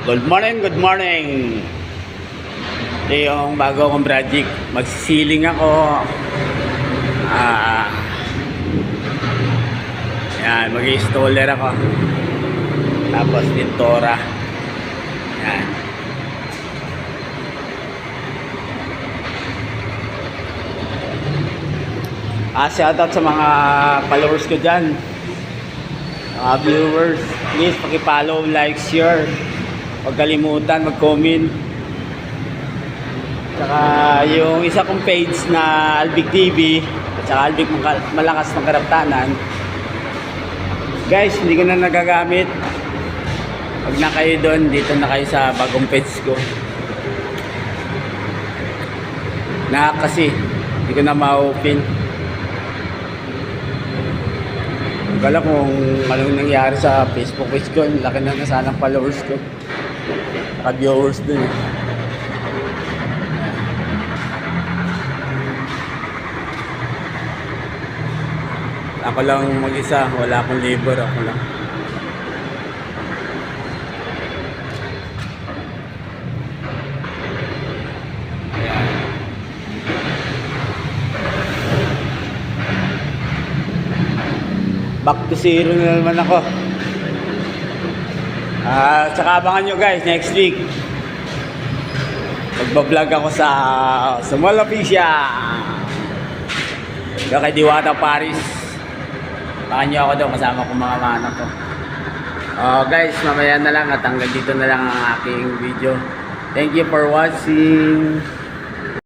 Good morning, good morning. Ito yung bago kong project. Magsisiling ako. Yan, mag-installer ako. Tapos tintora. Yan. Shoutout sa mga followers ko dyan. Mga viewers. Please, paki-follow, like, share. Huwag kalimutan mag-comment. Saka yung isa kong page na Albic TV at saka Albic Malakas ng Karaptanan, guys, hindi ko na nagagamit. Huwag na kayo doon, dito na kayo sa bagong page ko. Kasi hindi ko na ma-open. Huwag alam kung anong nangyari sa Facebook page ko. Laki na sana ng followers ko, viewers dun eh. Ako lang mag-isa, wala akong labor, ako lang. Ayan. Back to zero na naman ako. Tsaka abangan nyo guys, next week magbablog ako sa Malapisya yung kay Diwata Paris. Baka nyo ako doon, kasama ko mga anak ko. Guys, mamaya na lang at hanggang dito na lang ang aking video. Thank you for watching.